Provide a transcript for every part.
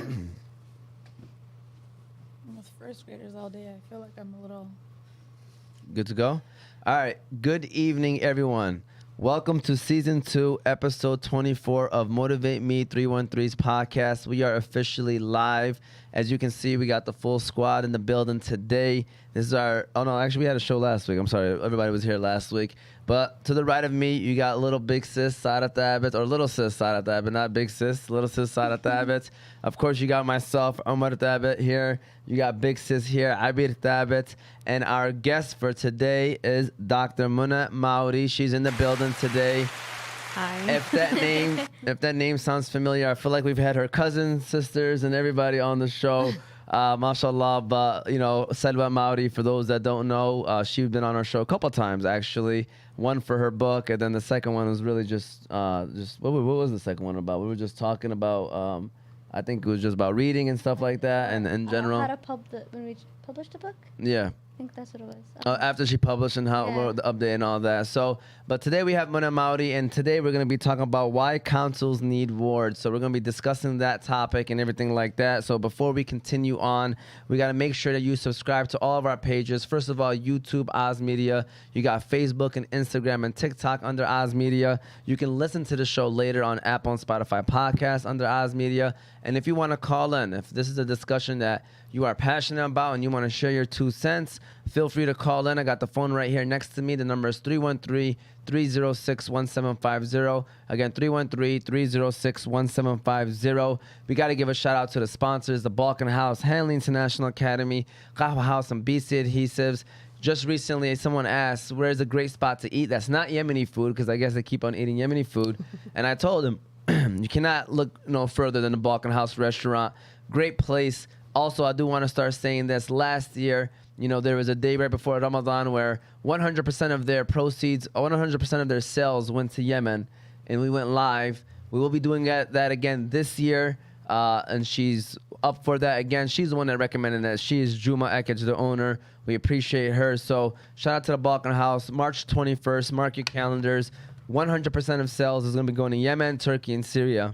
With first graders all day, I feel like I'm a little... Good to go? All right. Good evening, everyone. Welcome to Season 2, Episode 24 of MotivateMe313's podcast. We are officially live. As you can see, we got the full squad in the building today. This is our... Oh, no, actually, we had a show last week. I'm sorry. Everybody was here last week. But to the right of me, you got little big sis, Sada Thabit, or little sis, Sada Thabit, not big sis, little sis, Sada Thabit. Of course, you got myself, Omar Thabit here. You got big sis here, Abir Thabit. And our guest for today is Dr. Mawari. She's in the building today. Hi. If that name sounds familiar, I feel like we've had her cousins, sisters, and everybody on the show. Mashallah, but Salwa Mawari, for those that don't know, she's been on our show a couple times actually. One for her book, and then the second one was really just what was the second one about? We were just talking about, I think it was just about reading and stuff like that, and in general. How to when we published a book? Yeah. I think that's what it was. After she published and how the update and all that. So, but today we have Muna Mawari, and today we're going to be talking about why councils need wards. So we're going to be discussing that topic and everything like that. So before we continue on, we got to make sure that you subscribe to all of our pages. First of all, YouTube, Oz Media. You got Facebook and Instagram and TikTok under Oz Media. You can listen to the show later on Apple and Spotify podcasts under Oz Media. And if you want to call in, if this is a discussion that you are passionate about and you want to share your 2 cents, feel free to call in. I got the phone right here next to me. The number is 313-306-1750. Again, 313-306-1750. We got to give a shout out to the sponsors, the Balkan House, Hanley International Academy, Kahwa House, and BC Adhesives. Just recently, someone asked, where's a great spot to eat that's not Yemeni food? Because I guess they keep on eating Yemeni food. And I told them, you cannot look no further than the Balkan House restaurant. Great place. Also, I do want to start saying this. Last year, there was a day right before Ramadan where 100% of their proceeds, 100% of their sales went to Yemen, and we went live. We will be doing that again this year, and she's up for that again. She's the one that recommended that. She is Juma Ekej, the owner. We appreciate her. So shout out to the Balkan House. March 21st, mark your calendars. 100% of sales is going to be going to Yemen, Turkey, and Syria.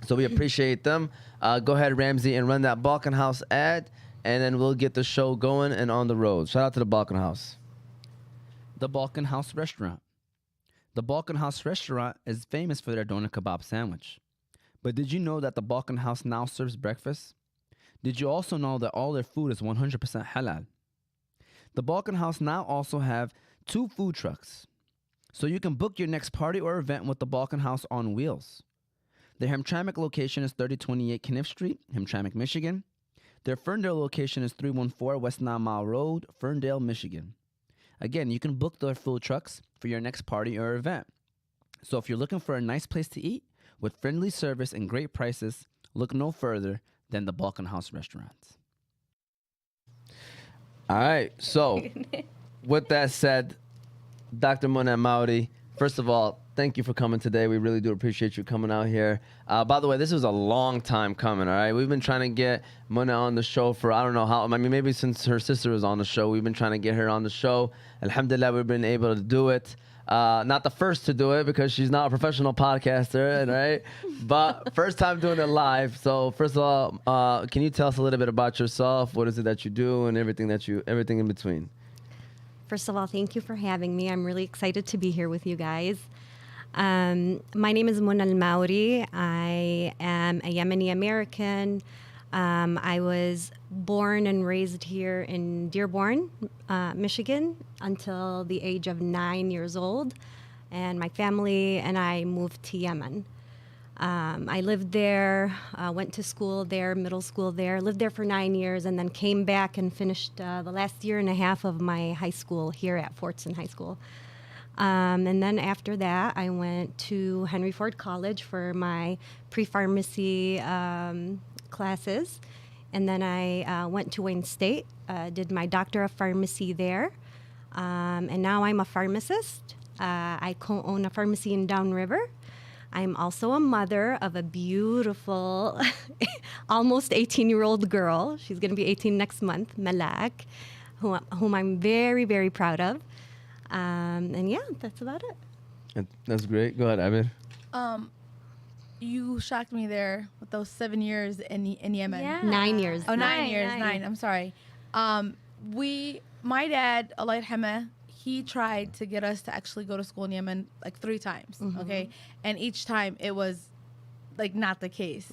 So we appreciate them. Go ahead, Ramsey, and run that Balkan House ad, and then we'll get the show going and on the road. Shout out to the Balkan House. The Balkan House Restaurant. The Balkan House Restaurant is famous for their doner kebab sandwich. But did you know that the Balkan House now serves breakfast? Did you also know that all their food is 100% halal? The Balkan House now also have 2 food trucks, so you can book your next party or event with the Balkan House on wheels. Their Hamtramck location is 3028 Kniff Street, Hamtramck, Michigan. Their Ferndale location is 314 West 9 Mile Road, Ferndale, Michigan. Again, you can book their food trucks for your next party or event. So if you're looking for a nice place to eat with friendly service and great prices, look no further than the Balkan House restaurants. All right, so with that said, Dr. Muna Mawari, first of all, thank you for coming today. We really do appreciate you coming out here. By the way, this was a long time coming, all right? We've been trying to get Muna on the show for I don't know how. I mean, maybe since her sister was on the show, we've been trying to get her on the show. Alhamdulillah, we've been able to do it. Not the first to do it because she's not a professional podcaster, right? But first time doing it live. So first of all, can you tell us a little bit about yourself? What is it that you do and everything in between? First of all, thank you for having me. I'm really excited to be here with you guys. My name is Muna Mawari. I am a Yemeni American. I was born and raised here in Dearborn, Michigan, until the age of 9 years old. And my family and I moved to Yemen. I lived there, went to school there, middle school there, lived there for 9 years, and then came back and finished the last year and a half of my high school here at Fortson High School. And then after that, I went to Henry Ford College for my pre-pharmacy classes. And then I went to Wayne State, did my Doctor of Pharmacy there. And now I'm a pharmacist. I co-own a pharmacy in Downriver. I'm also a mother of a beautiful, almost 18-year-old girl. She's going to be 18 next month, Malak, whom I'm very, very proud of. And yeah, that's about it. That's great. Go ahead, Abir. you shocked me there with those 7 years in Yemen. Yeah. 9 years. Oh, 9 years. Nine. 9. I'm sorry. My dad, Allah yarhamah, he tried to get us to actually go to school in Yemen like 3 times. Okay, and each time it was like not the case.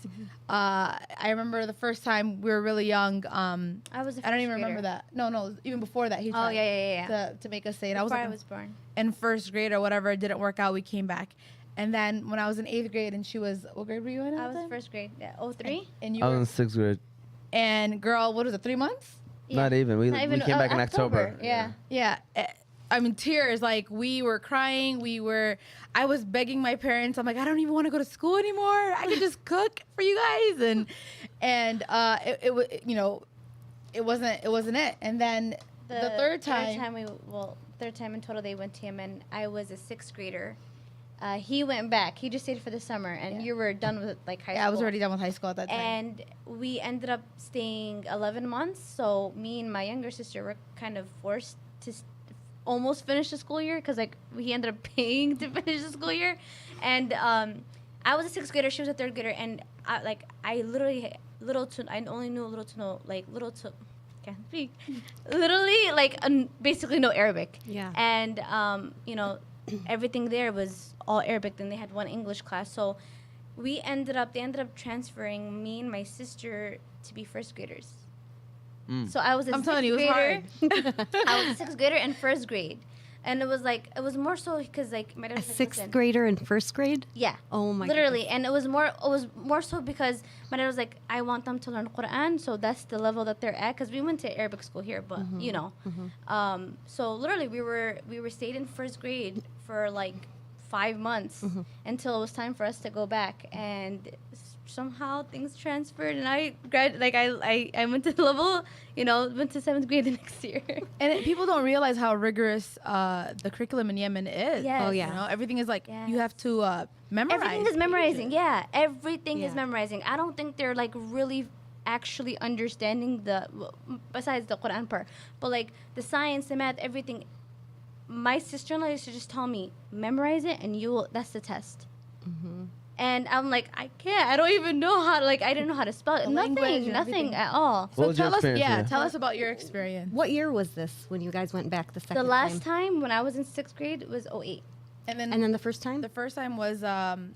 I remember the first time we were really young. I was. I don't even remember that. No, even before that he tried. Oh yeah. To make us say it. Before I I was was born. in first grade or whatever. It didn't work out. We came back, and then when I was in 8th grade and she was, what grade were you in? I at was the time? first grade. Yeah, 03. And you I were, was in 6th grade. and girl, what was it? 3 months? Not even. We Not even, came back in October. Yeah. Yeah. I mean, tears. Like, we were crying. I was begging my parents. I'm like, I don't even want to go to school anymore. I could just cook for you guys. And it was, it wasn't it. And then the third time. Third time in total they went to Yemen. I was a 6th grader. He went back. He just stayed for the summer, and you were done with like high school. Yeah, I was already done with high school at that time. And we ended up staying 11 months. So me and my younger sister were kind of forced to almost finish the school year because like he ended up paying to finish the school year. And I was a 6th grader. She was a 3rd grader, and I literally I only knew little to no can't speak. Literally basically no Arabic. Yeah. And everything there was all Arabic. Then they had one English class. So they ended up transferring me and my sister to be 1st graders. So I was a I'm 6th telling you, it was grader. hard. I was a 6th grader in 1st grade. And it was more so because like my dad A was like, 6th "Listen." grader in 1st grade? Yeah. Oh my Literally. And it was more so because my dad was like, I want them to learn Quran, so that's the level that they're at. Because we went to Arabic school here, but so literally we were stayed in 1st grade for like 5 months until it was time for us to go back, and somehow things transferred, and I went to level, went to 7th grade the next year. And people don't realize how rigorous the curriculum in Yemen is. Yes. Oh, yeah. Everything is like, Yes. you have to memorize. Everything is memorizing. Yeah, everything is Yeah. memorizing. I don't think they're like really actually understanding besides the Quran part, but like the science, the math, everything. My sister-in-law used to just tell me, memorize it, and that's the test. And I'm like, I can't. I don't even know how. I didn't know how to spell it. The language and Nothing everything. at all. What was your tell us, experience there? tell us about your experience. What year was this when you guys went back the second The time? last time when I was in 6th grade was 08. And then, And then the first time? the first time was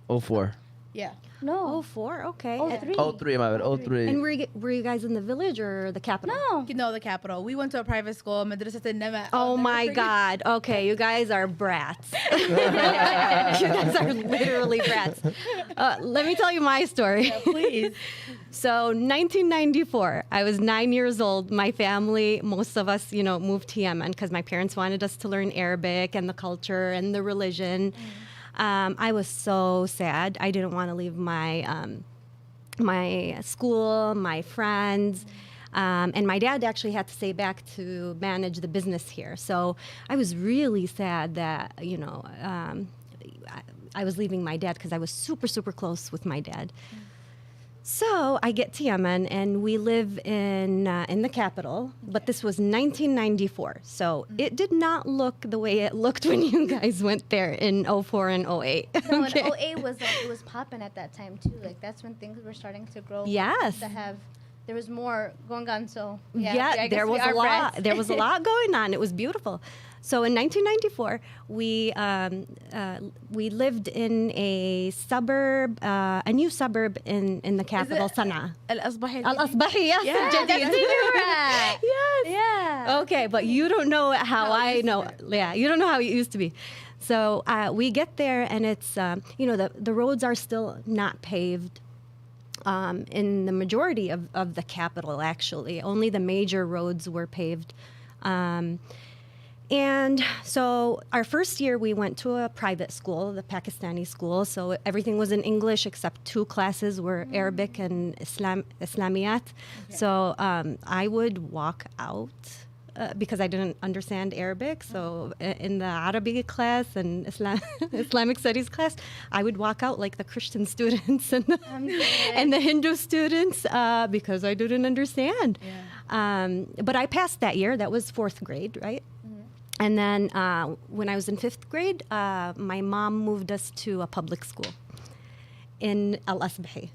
04. yeah. No. 04, okay. 03. 03, my bad. 03. And were you guys in the village or the capital? No. You know, the capital. We went to a private school, Madrasat al-Nama. Oh my God. Okay, you guys are brats. You guys are literally brats. Let me tell you my story. Please. So 1994, I was 9 years old. My family, most of us, moved to Yemen because my parents wanted us to learn Arabic and the culture and the religion. I was so sad. I didn't want to leave my my school, my friends. And my dad actually had to stay back to manage the business here. So I was really sad that, I was leaving my dad because I was super, super close with my dad. So I get to Yemen, and we live in the capital, but this was 1994. So it did not look the way it looked when you guys went there in 04 and 08. No, Okay. and 08 was it was popping at that time too. Like that's when things were starting to grow. Yes. There was more going on. So Yeah, I guess there we was are a lot. brats. There was a lot going on. It was beautiful. So in 1994, we lived in a suburb, a new suburb in the capital, Sana'a. Al-Asbahi. Al-Asbahi, yes. Yeah, Jadid. That's where we were at. Yes. Yeah. Okay, but you don't know how I know. Yeah, you don't know how it used to be. So we get there, and it's the roads are still not paved. In the majority of the capital, actually, only the major roads were paved. And so our first year, we went to a private school, the Pakistani school. So everything was in English except 2 classes were Arabic and Islamiyat. Okay. So I would walk out because I didn't understand Arabic. So in the Arabic class and Islamic studies class, I would walk out like the Christian students and the Hindu students because I didn't understand. Yeah. But I passed that year. That was 4th grade, right? And then when I was in 5th grade, my mom moved us to a public school. in Al Asbahi.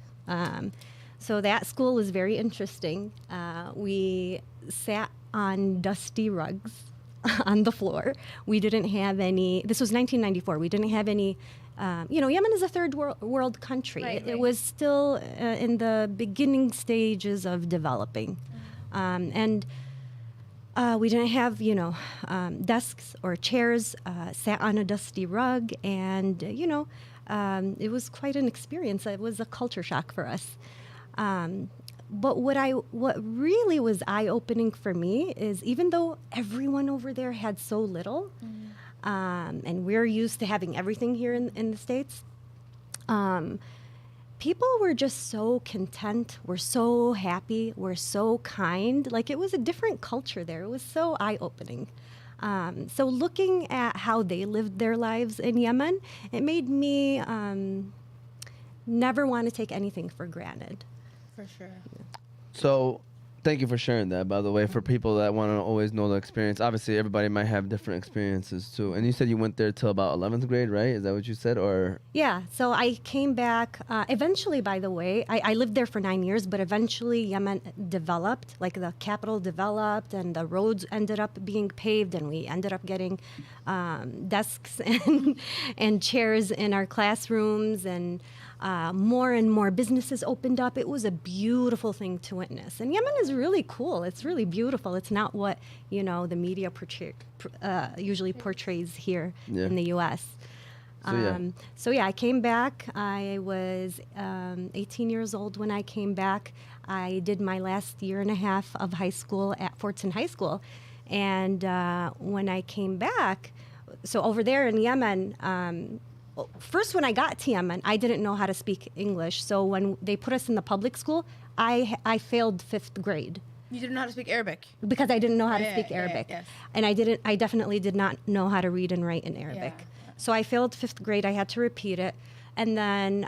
So that school was very interesting. We sat on dusty rugs on the floor. We didn't have any, this was 1994, we didn't have any, Yemen is a third world country. It was still in the beginning stages of developing. And we didn't have, desks or chairs, sat on a dusty rug, and, it was quite an experience. It was a culture shock for us. But what really was eye-opening for me is, even though everyone over there had so little, and we're used to having everything here in the States, people were just so content, were so happy, were so kind. Like, it was a different culture there. It was so eye-opening. So looking at how they lived their lives in Yemen, it made me never want to take anything for granted. For sure. So, thank you for sharing that, by the way, for people that want to always know the experience. Obviously, everybody might have different experiences, too. And you said you went there till about 11th grade, right? Is that what you said? Or Yeah, so I came back. Eventually, by the way, I lived there for 9 years, but eventually Yemen developed, like the capital developed, and the roads ended up being paved, and we ended up getting desks and chairs in our classrooms, and more and more businesses opened up. It was a beautiful thing to witness. And Yemen is really cool. It's really beautiful. It's not what, the media usually portrays here in the U.S. So I came back. I was 18 years old when I came back. I did my last year and a half of high school at Fortson High School. And when I came back, so over there in Yemen, first, when I got to Yemen, I didn't know how to speak English. So when they put us in the public school, I failed 5th grade. You didn't know how to speak Arabic? Because I didn't know how to speak Yeah, Arabic. yes. And I definitely did not know how to read and write in Arabic. Yeah. So I failed 5th grade. I had to repeat it. And then,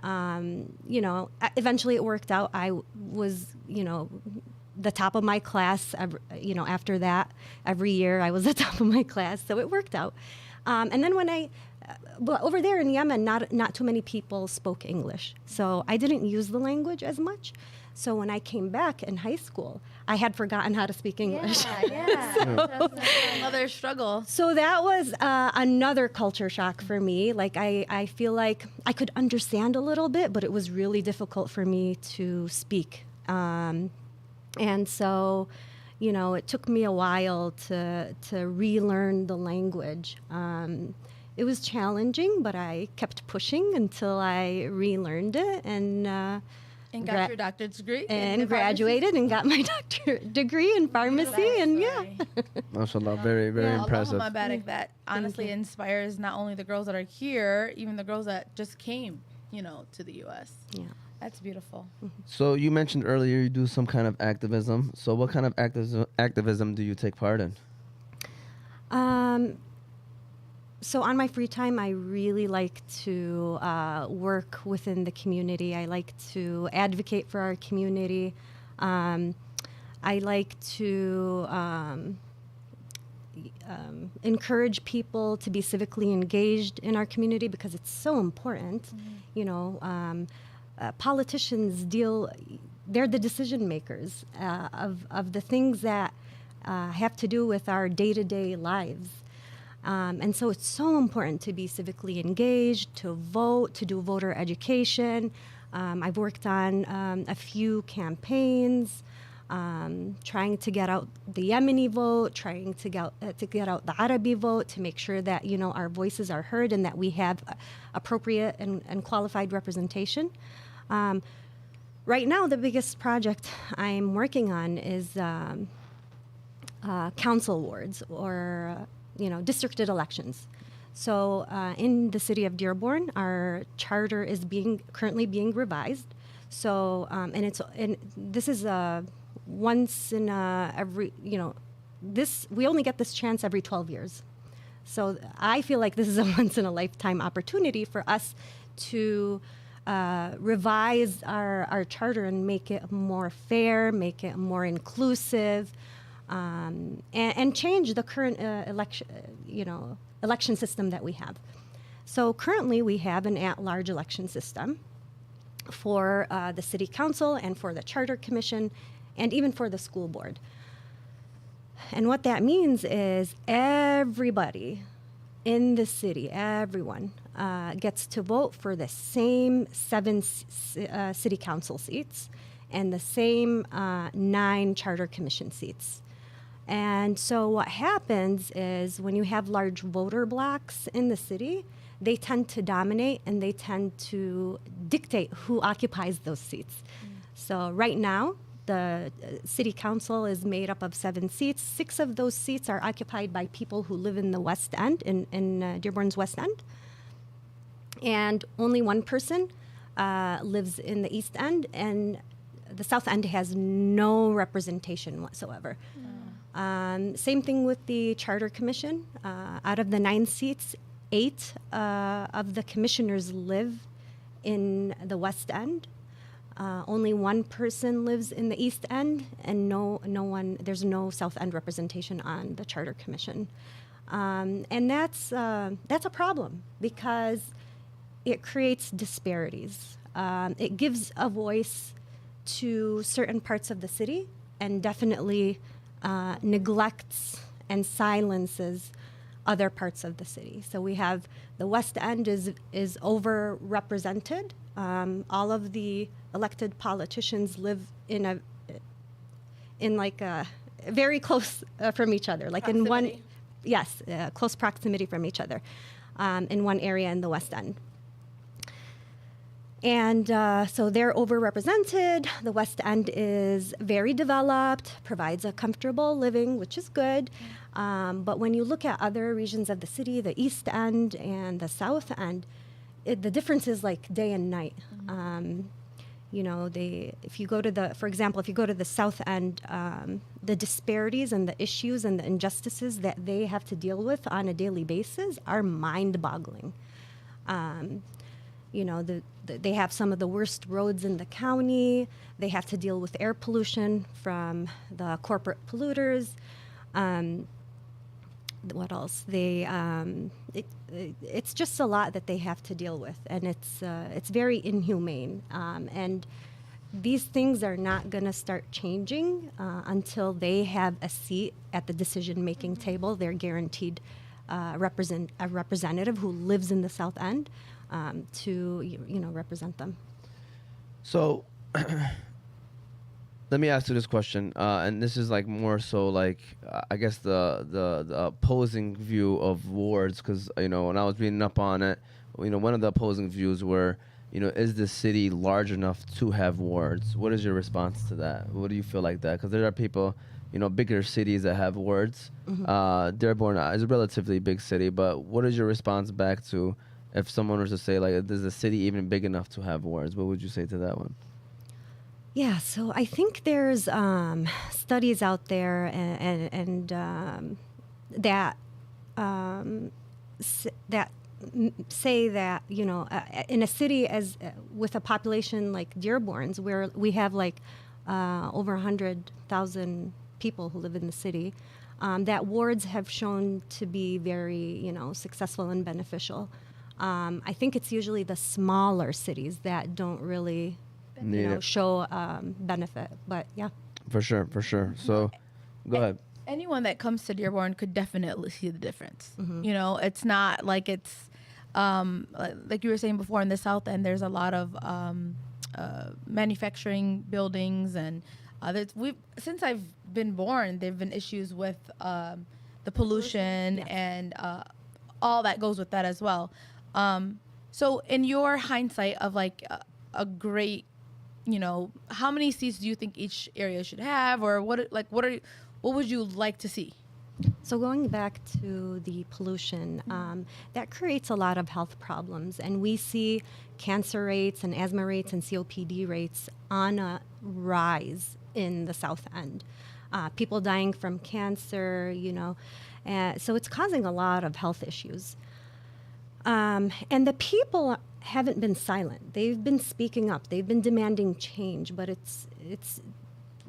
eventually it worked out. I was, the top of my class, after that, every year I was the top of my class. So it worked out. And then but over there in Yemen, not too many people spoke English. So I didn't use the language as much. So when I came back in high school, I had forgotten how to speak English. Another struggle. So that was another culture shock for me. Like, I feel like I could understand a little bit, but it was really difficult for me to speak. And so, it took me a while to relearn the language. It was challenging, but I kept pushing until I relearned it and got your doctorate degree. And graduated and got my doctorate degree in pharmacy. MashaAllah, very, very impressive. Allah Mabarak, that honestly inspires not only the girls that are here, even the girls that just came, to the U.S. Yeah. That's beautiful. So you mentioned earlier you do some kind of activism. So what kind of activism do you take part in? So on my free time, I really like to work within the community. I like to advocate for our community. I like to encourage people to be civically engaged in our community because it's so important. Politicians they're the decision makers of the things that have to do with our day-to-day lives. And so it's so important to be civically engaged, to vote, to do voter education. I've worked on a few campaigns, trying to get out the Yemeni vote, trying to get out the Arabi vote, to make sure that our voices are heard and that we have appropriate and qualified representation. Right now, the biggest project I'm working on is council wards or districted elections. So in the city of Dearborn, our charter is currently being revised. So and this is once in every we only get this chance every 12 years. So I feel like this is a once in a lifetime opportunity for us to revise our charter and make it more fair, make it more inclusive. And change the current election system that we have. So currently we have an at-large election system, for the city council and for the charter commission and even for the school board. And what that means is everybody in the city, everyone, gets to vote for the same 7 city council seats and the same 9 charter commission seats. And so what happens is when you have large voter blocks in the city, they tend to dominate and they tend to dictate who occupies those seats. So right now, the city council is made up of 7 seats. 6 of those seats are occupied by people who live in the West End, in Dearborn's West End. And only 1 person lives in the East End, and the South End has no representation whatsoever. Same thing with the Charter Commission. Out of the 9 seats, 8 of the commissioners live in the West End. Only 1 person lives in the East End, and there's no South End representation on the Charter Commission. And that's a problem because it creates disparities. It gives a voice to certain parts of the city and definitely neglects and silences other parts of the city. So we have the West End is overrepresented. All of the elected politicians live in very close from each other, like Proximity. close proximity from each other, in one area in the West End. And so they're overrepresented. The West End is very developed, provides a comfortable living, which is good. But when you look at other regions of the city, the East End and the South End, the difference is like day and night. If you go to the South End, the disparities and the issues and the injustices that they have to deal with on a daily basis are mind-boggling. They have some of the worst roads in the county. They have to deal with air pollution from the corporate polluters. What else? It's just a lot that they have to deal with, and it's very inhumane. And these things are not going to start changing until they have a seat at the decision-making table. They're guaranteed a representative who lives in the South End to represent them. So let me ask you this question, and this is like more so like I guess the opposing view of wards, because when I was reading up on it, one of the opposing views were, is the city large enough to have wards? What is your response to that? What do you feel like that? Because there are people, bigger cities that have wards. Dearborn is a relatively big city, but what is your response back to if someone was to say, like, is the city even big enough to have wards? What would you say to that one? Yeah, so I think there's studies out there and that say that in a city with a population like Dearborn's, where we have like over 100,000 people who live in the city, that wards have shown to be very successful and beneficial. I think it's usually the smaller cities that don't really show benefit, but yeah. For sure. So go ahead. Anyone that comes to Dearborn could definitely see the difference. It's not like it's like you were saying before, in the South End there's a lot of manufacturing buildings, and since I've been born, there've been issues with the pollution. Yes. And all that goes with that as well. So in your hindsight of like a great, how many seats do you think each area should have, or what would you like to see? So going back to the pollution, that creates a lot of health problems, and we see cancer rates and asthma rates and COPD rates on a rise in the South End. People dying from cancer, so it's causing a lot of health issues. And the people haven't been silent. They've been speaking up. They've been demanding change, but it's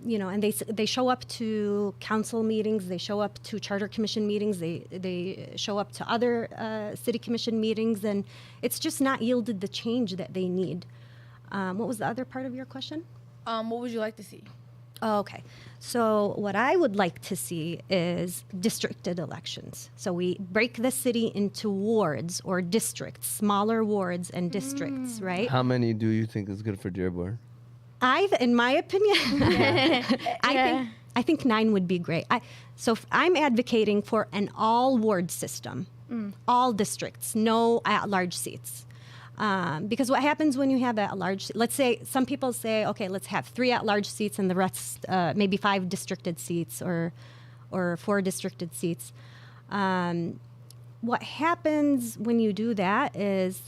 and they show up to council meetings. They show up to charter commission meetings. They show up to other city commission meetings, and it's just not yielded the change that they need. What was the other part of your question? What would you like to see? Oh, okay. So what I would like to see is districted elections. So we break the city into wards or districts, smaller wards and districts, right? How many do you think is good for Dearborn? In my opinion, I think 9 would be great. I'm advocating for an all ward system, all districts, no at-large seats. Because what happens when you have at-large, let's say some people say, okay, let's have 3 at-large seats and the rest, maybe 5 districted seats or 4 districted seats. What happens when you do that is,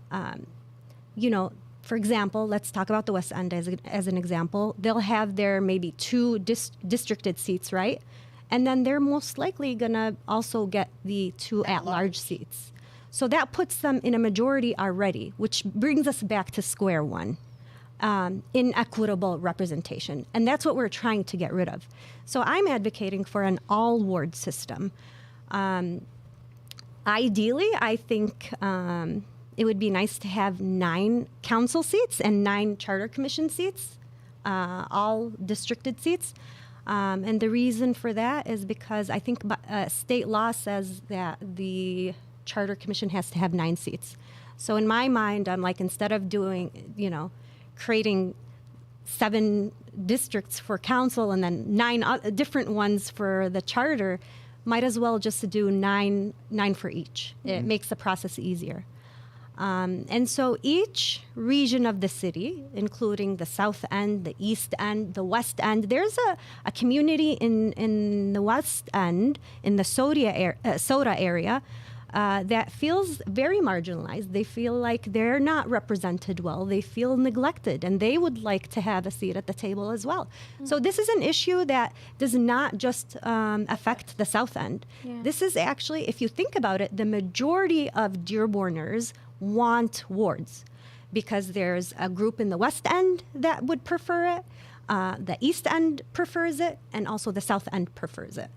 for example, let's talk about the West End as an example. They'll have their maybe 2 districted seats, right? And then they're most likely going to also get the 2 at-large seats. So that puts them in a majority already, which brings us back to square one, inequitable representation. And that's what we're trying to get rid of. So I'm advocating for an all-ward system. Ideally, I think it would be nice to have 9 council seats and 9 charter commission seats, all districted seats. And the reason for that is because I think state law says that the charter commission has to have 9 seats. So in my mind, I'm like, instead of creating 7 districts for council and then 9 different ones for the charter, might as well just do 9 for each. Mm-hmm. It makes the process easier. And so each region of the city, including the South End, the East End, the West End, there's a community in the West End, in the Soda area, that feels very marginalized. They feel like they're not represented well. They feel neglected, and they would like to have a seat at the table as well. Mm-hmm. So this is an issue that does not just affect the South End. Yeah. This is actually, if you think about it, the majority of Dearborners want wards because there's a group in the West End that would prefer it, the East End prefers it, and also the South End prefers it.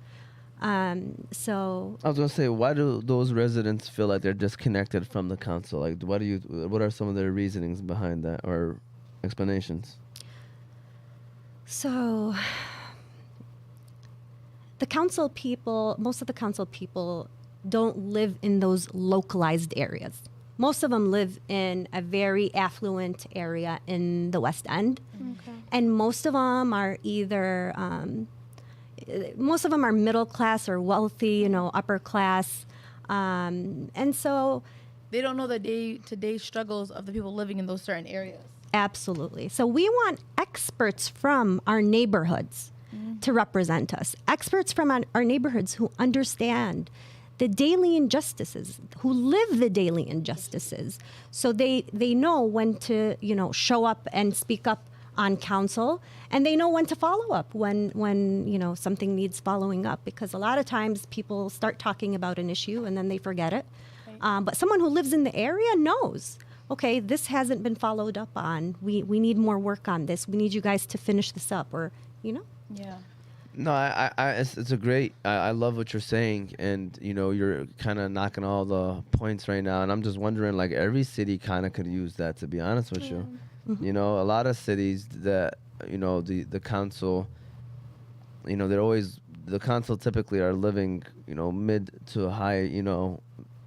So I was gonna say, why do those residents feel like they're disconnected from the council? Like, what are some of their reasonings behind that or explanations? So most of the council people don't live in those localized areas. Most of them live in a very affluent area in the West End. Okay. And most of them are either middle class or wealthy, upper class. And so they don't know the day-to-day struggles of the people living in those certain areas. Absolutely. So we want experts from our neighborhoods to represent us. Experts from our neighborhoods who understand the daily injustices, who live the daily injustices. So they know when to, show up and speak up on council, and they know when to follow up when something needs following up, because a lot of times people start talking about an issue and then they forget it. Right. But someone who lives in the area knows, okay, this hasn't been followed up on. We need more work on this. We need you guys to finish this up, or. Yeah. No, it's a great. I love what you're saying, and you're kind of knocking all the points right now, and I'm just wondering, like, every city kind of could use that, to be honest with you. Mm-hmm. A lot of cities that the council, the council typically are living mid to high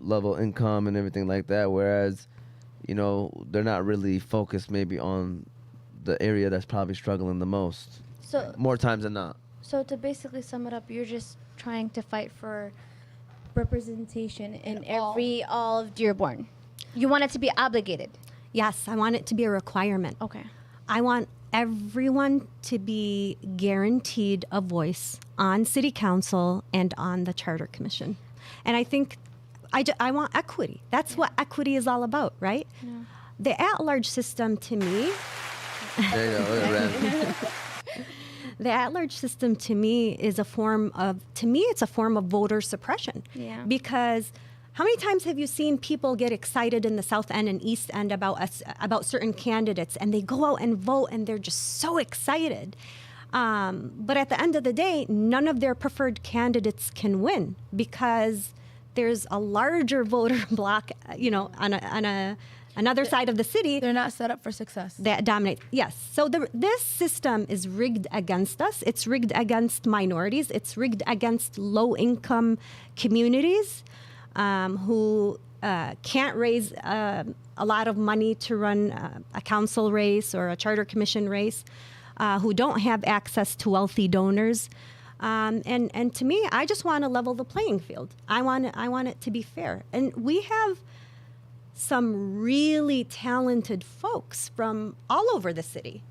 level income and everything like that, whereas they're not really focused maybe on the area that's probably struggling the most. So more times than not. So to basically sum it up, you're just trying to fight for representation in all of Dearborn. You want it to be obligated. Yes, I want it to be a requirement. Okay. I want everyone to be guaranteed a voice on city council and on the charter commission. And I think I want equity. That's what equity is all about, right? Yeah. The at-large system to me... There you go. The at-large system to me is it's a form of voter suppression. Yeah. Because how many times have you seen people get excited in the South End and East End about certain candidates, and they go out and vote and they're just so excited? But at the end of the day, none of their preferred candidates can win, because there's a larger voter block, on another side of the city They're not set up for success. that dominates. Yes. So this system is rigged against us. It's rigged against minorities. It's rigged against low-income communities who can't raise a lot of money to run a council race or a charter commission race, who don't have access to wealthy donors. And to me, I just want to level the playing field. I want it to be fair. And we have some really talented folks from all over the city.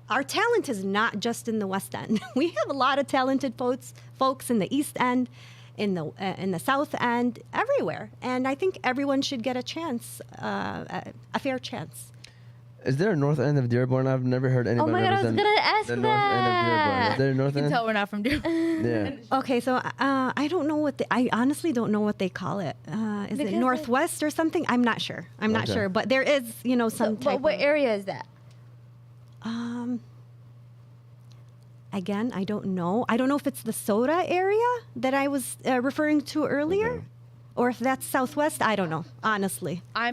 Our talent is not just in the West End. We have a lot of talented folks in the East End, in the South End, everywhere. And I think everyone should get a chance, a fair chance. Is there a north end of Dearborn? I've never heard anybody Oh my God, I was represent gonna ask the north end of Dearborn. Is there a north You can end? tell we're not from Dearborn. Yeah. Okay, so I don't know I honestly don't know what they call it. Is Because it Northwest or something? I'm not sure. I'm not Okay. sure. But there is, some So, type but what of, area is that? again, I don't know. I don't know if it's the soda area that I was referring to earlier. Okay. Or if that's Southwest, I don't know, honestly. I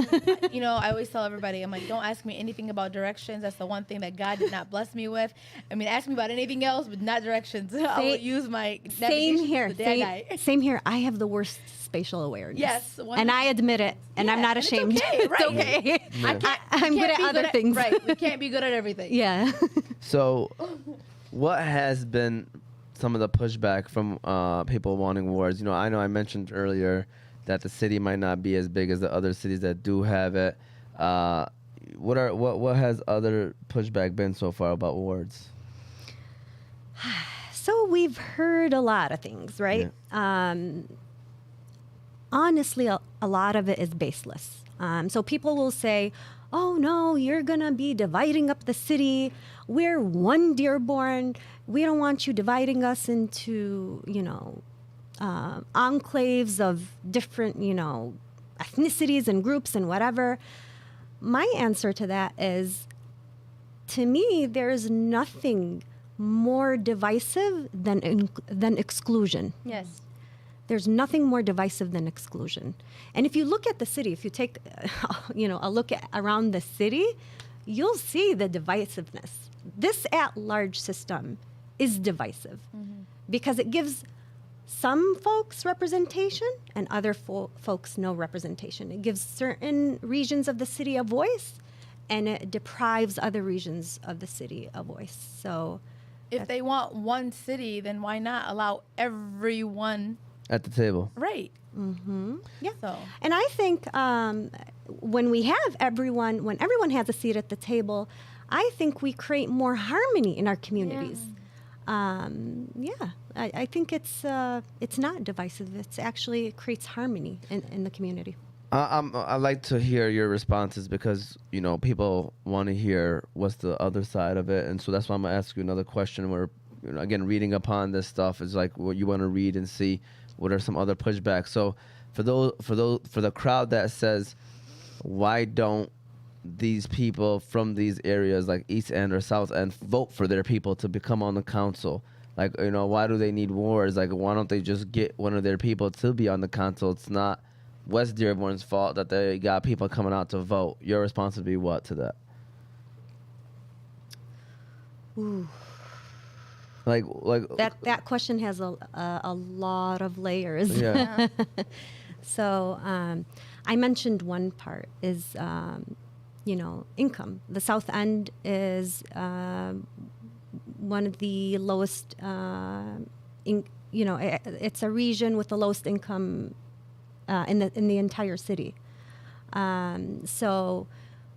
always tell everybody, I'm like, don't ask me anything about directions. That's the one thing that God did not bless me with. I mean, ask me about anything else, but not directions. I will use my Same navigation here. the day I die. Same here. I have the worst spatial awareness. Yes, and I admit it, and I'm Yeah, not and it's ashamed. okay, right. okay. Yeah. I'm good at other things. Right. We can't be good at everything. Yeah. So, what has been some of the pushback from people wanting wards? I know I mentioned earlier that the city might not be as big as the other cities that do have it. What has other pushback been so far about wards? So we've heard a lot of things, right? Honestly, a lot of it is baseless. So people will say, oh no, you're gonna be dividing up the city. We're one Dearborn. We don't want you dividing us into, enclaves of different, ethnicities and groups and whatever. My answer to that is, to me, there's nothing more divisive than exclusion. Yes. There's nothing more divisive than exclusion. And if you look at the city, if you take, a look around the city, you'll see the divisiveness. This at-large system is divisive because it gives some folks representation and other folks no representation. It gives certain regions of the city a voice, and it deprives other regions of the city a voice. So If they want one city, then why not allow everyone? At the table. Right. yeah. So And I think when everyone has a seat at the table, I think we create more harmony in our communities. I think it's not divisive. It creates harmony in the community. I'd like to hear your responses because, people want to hear what's the other side of it. And so that's why I'm going to ask you another question where, again, reading upon this stuff is like what you want to read and see what are some other pushbacks. So for the crowd that says, why don't these people from these areas like East End or South End vote for their people to become on the council? Like, why do they need wards? Like, why don't they just get one of their people to be on the council? It's not West Dearborn's fault that they got people coming out to vote. Your response would be what to that? Ooh. Like That question has a lot of layers. Yeah. So I mentioned one part is income. The South End is one of the lowest. It's a region with the lowest income in the entire city. So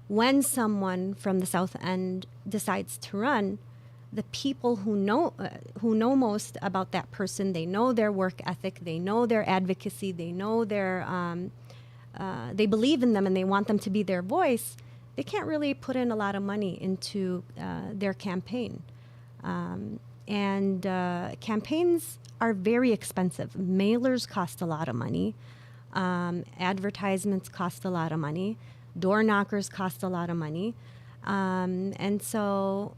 when someone from the South End decides to run, the people who know most about that person, they know their work ethic, they know their advocacy, they know they believe in them and they want them to be their voice. They can't really put in a lot of money into their campaign. And campaigns are very expensive. Mailers cost a lot of money. Advertisements cost a lot of money. Door knockers cost a lot of money. And so,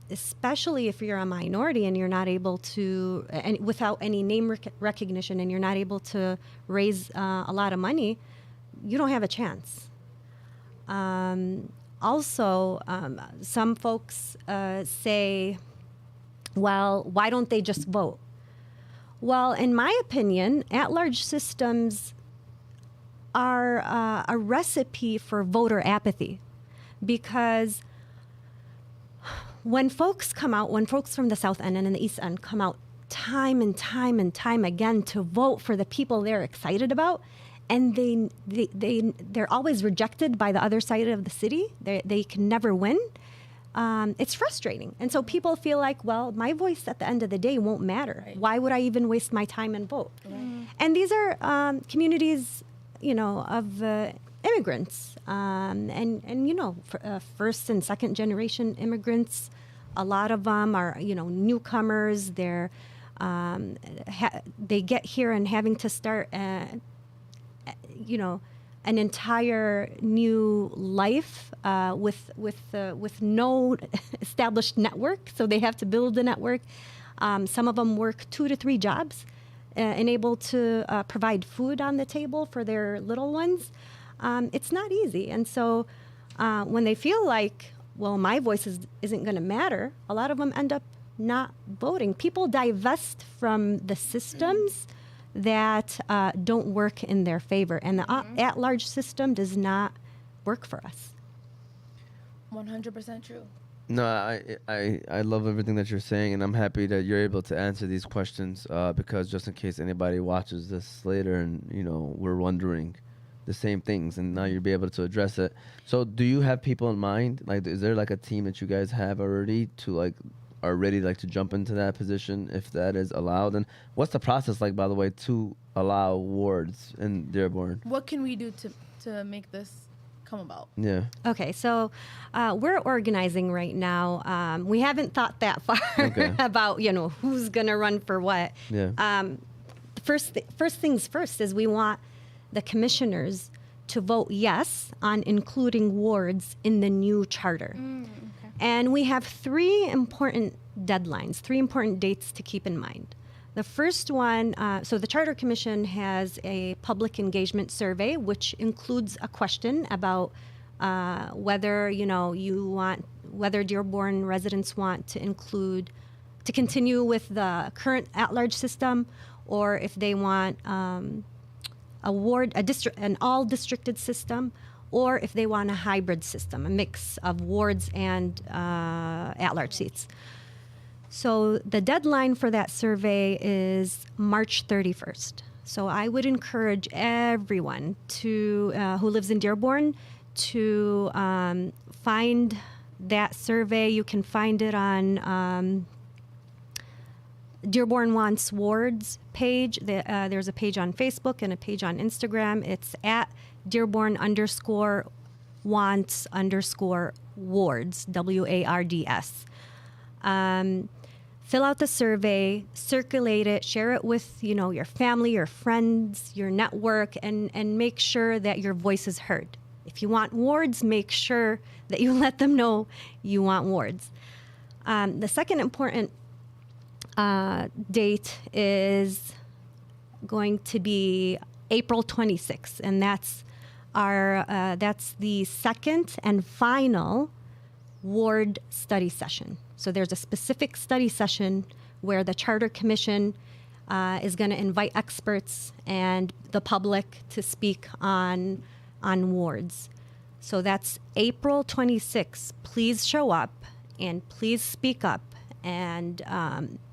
especially if you're a minority and you're not able to, and without any name recognition, and you're not able to raise a lot of money, you don't have a chance. Also, some folks say, well, why don't they just vote? Well, in my opinion, at-large systems are a recipe for voter apathy, because when folks come out, when folks from the South End and in the East End come out time and time and time again to vote for the people they're excited about, and they're always rejected by the other side of the city, they can never win, it's frustrating. And so people feel like, well, my voice at the end of the day won't matter. Right. Why would I even waste my time and vote? Right. And these are communities, of immigrants, first and second generation immigrants. A lot of them are, newcomers. They get here and having to start, an entire new life with no established network. So they have to build a network. Some of them work 2 to 3 jobs, and able to provide food on the table for their little ones. It's not easy. And so when they feel like, well, my voice isn't going to matter, a lot of them end up not voting. People divest from the systems that don't work in their favor. And the at-large system does not work for us. 100% true. No, I love everything that you're saying, and I'm happy that you're able to answer these questions, because just in case anybody watches this later and, we're wondering the same things, and now you'll be able to address it. So do you have people in mind? Like, is there like a team that you guys have already are ready to jump into that position if that is allowed? And what's the process like, by the way, to allow wards in Dearborn? What can we do to make this come about? Yeah. Okay, so we're organizing right now. We haven't thought that far about, who's going to run for what. Yeah. First things first is we want the commissioners to vote yes on including wards in the new charter. And we have 3 important deadlines, 3 important dates to keep in mind. The first one, so the Charter Commission has a public engagement survey, which includes a question about whether, whether Dearborn residents want to continue with the current at-large system, or if they want an all-districted system, or if they want a hybrid system, a mix of wards and at-large seats. So the deadline for that survey is March 31st. So I would encourage everyone who lives in Dearborn to find that survey. You can find it on Dearborn Wants Wards page. There's a page on Facebook and a page on Instagram. It's at Dearborn_wants_wards, WARDS. Fill out the survey, circulate it, share it with your family, your friends, your network, and make sure that your voice is heard. If you want wards, make sure that you let them know you want wards. The second important date is going to be April 26th, and that's the second and final ward study session. So there's a specific study session where the Charter Commission is going to invite experts and the public to speak on wards. So that's April 26th. Please show up and please speak up. And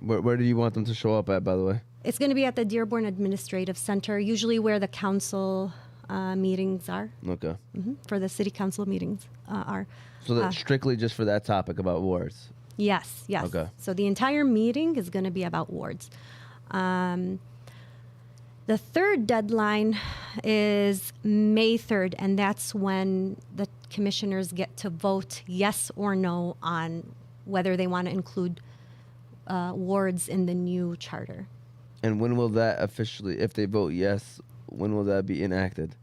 where do you want them to show up at, by the way? It's going to be at the Dearborn Administrative Center, usually where the council meetings are. Okay. For the city council meetings are. So that's strictly just for that topic about wards? Yes. Okay. So the entire meeting is going to be about wards. The third deadline is May 3rd, and that's when the commissioners get to vote yes or no on whether they want to include wards in the new charter. And when will that officially, if they vote yes, when will that be enacted?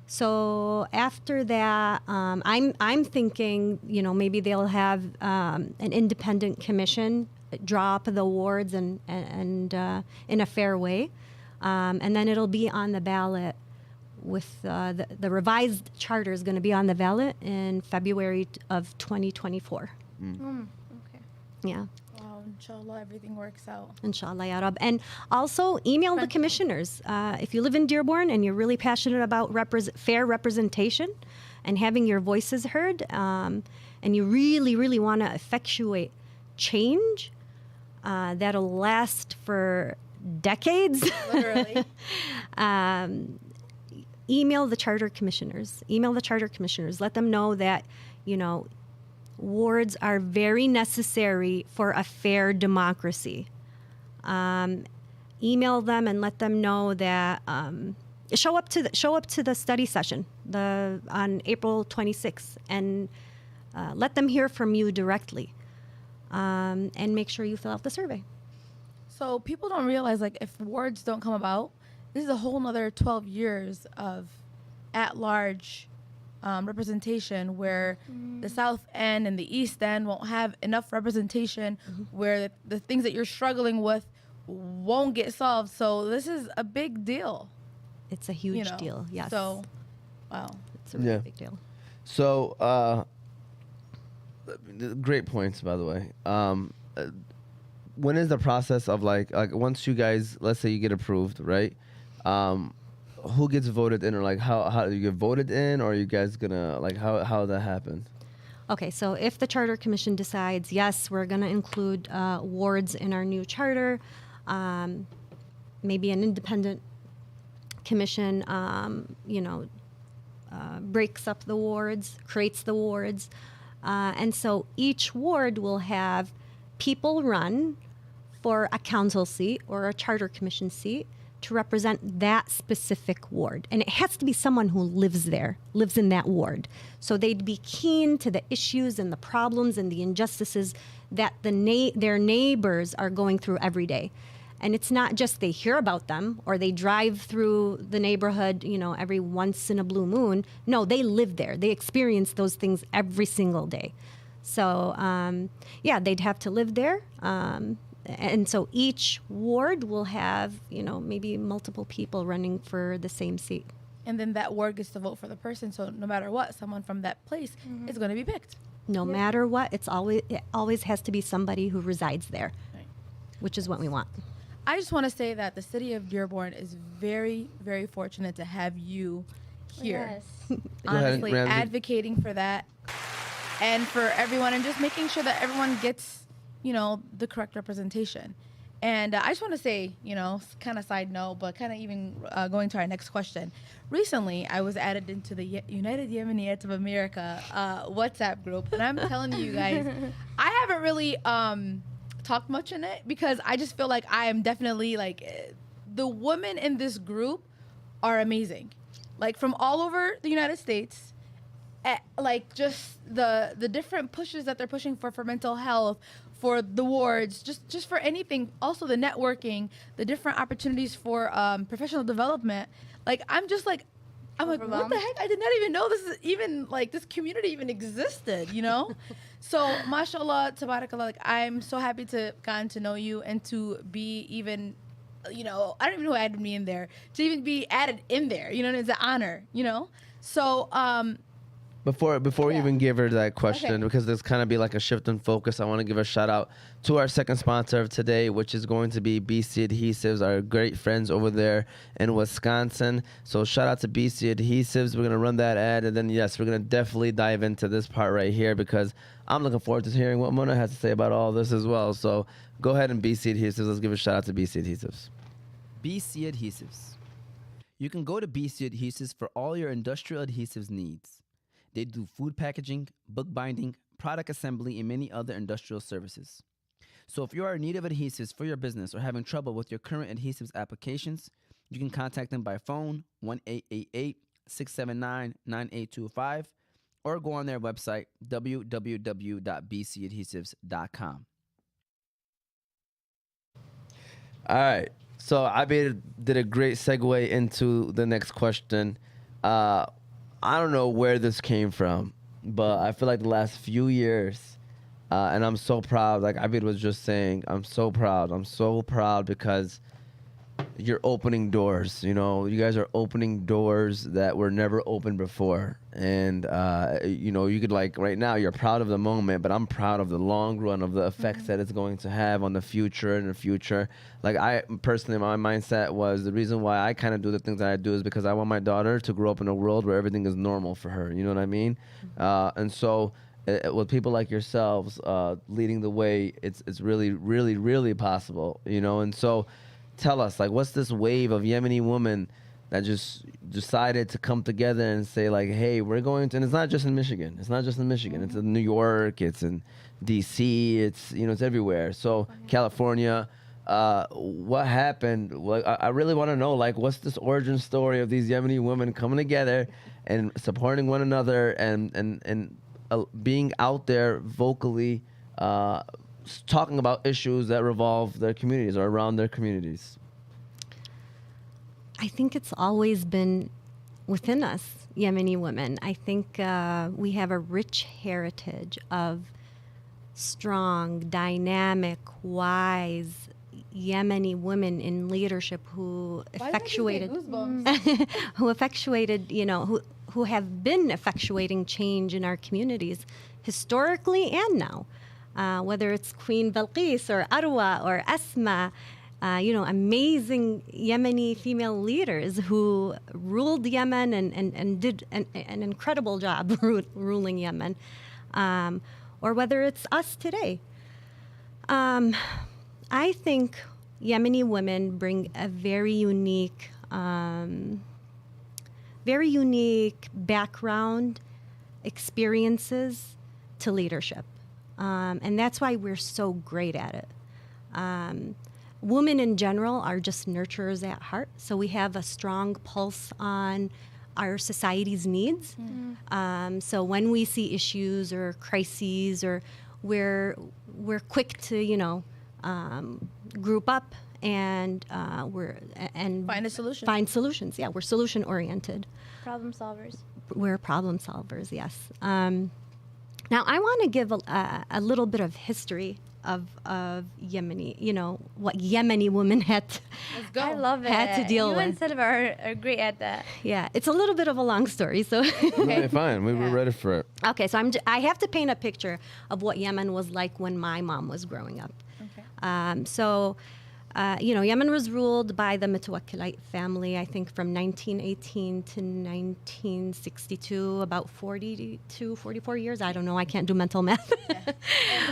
So after that, I'm thinking, maybe they'll have an independent commission draw up the wards and in a fair way, and then it'll be on the ballot with the revised charter is going to be on the ballot in February of 2024. Okay. Yeah. Wow, inshallah, everything works out. Inshallah, ya Rab. And also email the commissioners. If you live in Dearborn and you're really passionate about fair representation and having your voices heard, and you really, really want to effectuate change that'll last for decades, Literally. email the charter commissioners. Email the charter commissioners. Let them know that, wards are very necessary for a fair democracy. Email them and let them know that show up to the study session on April 26th and let them hear from you directly, and make sure you fill out the survey. So people don't realize, like, if wards don't come about, this is a whole nother 12 years of at-large representation where the South End and the East End won't have enough representation, where the things that you're struggling with won't get solved. So this is a big deal. It's a huge deal. Yes. So, wow. It's a really big deal. So, great points, by the way. When is the process of like once you guys, let's say you get approved, right? Who gets voted in, or like how do you get voted in, or are you guys gonna like how that happen? Okay, so if the Charter Commission decides, yes, we're going to include wards in our new charter, maybe an independent commission, breaks up the wards, creates the wards. And so each ward will have people run for a council seat or a charter commission seat to represent that specific ward. And it has to be someone who lives there, lives in that ward. So they'd be keen to the issues and the problems and the injustices that their neighbors are going through every day. And it's not just they hear about them or they drive through the neighborhood, every once in a blue moon. No, they live there. They experience those things every single day. So, they'd have to live there. And so each ward will have, maybe multiple people running for the same seat. And then that ward gets to vote for the person. So no matter what, someone from that place is going to be picked. No matter what, it always has to be somebody who resides there, Right. which is what we want. I just want to say that the city of Dearborn is very, very fortunate to have you here. Yes. Honestly, Ramsey. advocating for that and for everyone, and just making sure that everyone gets, the correct representation. And I just want to say, kind of side note, but kind of even going to our next question. Recently, I was added into the United Yemenites of America WhatsApp group, and I'm telling you guys, I haven't really talked much in it because I just feel like I am definitely the women in this group are amazing, like from all over the United States. Just the different pushes that they're pushing for mental health, for the wards, just for anything. Also the networking, the different opportunities for professional development. I'm like, what the heck? I did not even know this community even existed, So, mashallah, tabarakallah, I'm so happy to gotten to know you and to be even, I don't even know who added me in there, to even be added in there, it's an honor, So, Before we even give her that question, because there's kind of be like a shift in focus, I want to give a shout out to our second sponsor of today, which is going to be BC Adhesives, our great friends over there in Wisconsin. So shout out to BC Adhesives. We're going to run that ad, and then, yes, we're going to definitely dive into this part right here because I'm looking forward to hearing what Mona has to say about all this as well. So go ahead and BC Adhesives. Let's give a shout out to BC Adhesives. BC Adhesives. You can go to BC Adhesives for all your industrial adhesives needs. They do food packaging, book binding, product assembly, and many other industrial services. So if you are in need of adhesives for your business or having trouble with your current adhesives applications, you can contact them by phone 1-888-679-9825 or go on their website www.bcadhesives.com. All right. So Abir did a great segue into the next question. I don't know where this came from, but I feel like the last few years, and I'm so proud, like Abid was just saying, I'm so proud because you're opening doors. You know, you guys are opening doors that were never opened before. And, you know, you could like right now you're proud of the moment, but I'm proud of the long run of the effects that it's going to have on the future and the future. Like I personally, my mindset was the reason why I kind of do the things that I do is because I want my daughter to grow up in a world where everything is normal for her. You know what I mean? And so with people like yourselves leading the way, it's really, really, really possible. You know, and so tell us, like, what's this wave of Yemeni women that just decided to come together and say, like, hey, we're going to, and it's not just in Michigan. It's not just in Michigan. It's in New York. It's in D.C. It's, you know, it's everywhere. So California. What happened? Like, I really want to know, like, what's this origin story of these Yemeni women coming together and supporting one another and being out there vocally talking about issues that revolve their communities or around their communities? I think it's always been within us, Yemeni women. I think we have a rich heritage of strong, dynamic, wise Yemeni women in leadership who effectuated, you know, who have been effectuating change in our communities historically and now. Whether it's Queen Balqis or Arwa or Asma, you know, amazing Yemeni female leaders who ruled Yemen and did an incredible job ruling Yemen. Or whether it's us today. I think Yemeni women bring a very unique background, experiences to leadership. And that's why we're so great at it. Women in general are just nurturers at heart, so we have a strong pulse on our society's needs. So when we see issues or crises, or we're quick to, you know, group up and Find a solution. Find solutions. Yeah, we're solution oriented. Problem solvers. We're problem solvers. Yes. Now I want to give a little bit of history of Yemeni. You know what Yemeni women had I love it. had to deal you with. and Sedva are great at that. Yeah, it's a little bit of a long story. So Okay, fine. We were ready for it. okay, so I have to paint a picture of what Yemen was like when my mom was growing up. Okay. You know, Yemen was ruled by the Mutawakkilite family, I think, from 1918 to 1962, about 42, 44 years. I don't know. I can't do mental math.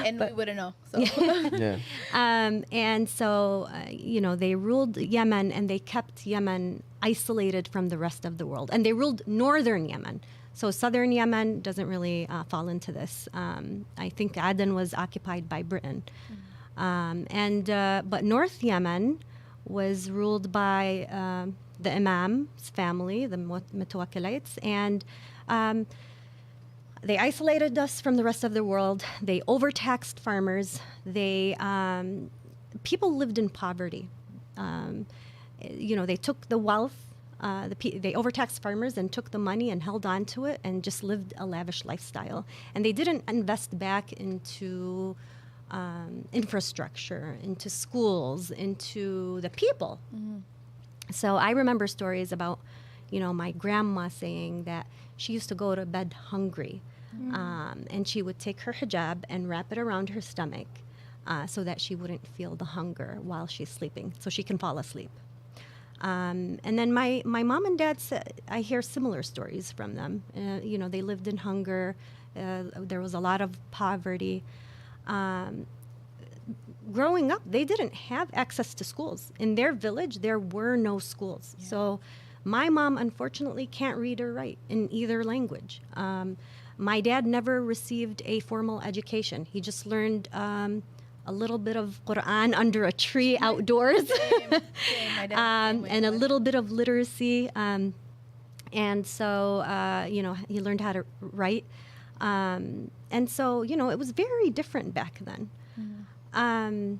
And we wouldn't know. So. Yeah. And so, you know, they ruled Yemen and they kept Yemen isolated from the rest of the world. And they ruled northern Yemen. So southern Yemen doesn't really fall into this. I think Aden was occupied by Britain. But North Yemen was ruled by the Imam's family, the Mutawakkilites, and they isolated us from the rest of the world. They overtaxed farmers. People lived in poverty. You know, they took the wealth. They overtaxed farmers and took the money and held on to it and just lived a lavish lifestyle. And they didn't invest back into infrastructure, into schools, into the people. So I remember stories about, you know, my grandma saying that she used to go to bed hungry, and she would take her hijab and wrap it around her stomach so that she wouldn't feel the hunger while she's sleeping, so she can fall asleep. And then my mom and dad said, I hear similar stories from them. You know, they lived in hunger. There was a lot of poverty. Growing up, they didn't have access to schools. In their village, there were no schools. Yeah. So my mom, unfortunately, can't read or write in either language. My dad never received a formal education. He just learned a little bit of Quran under a tree outdoors. Same. My dad, and a little bit of literacy. And so, you know, he learned how to write. And so, you know, it was very different back then. And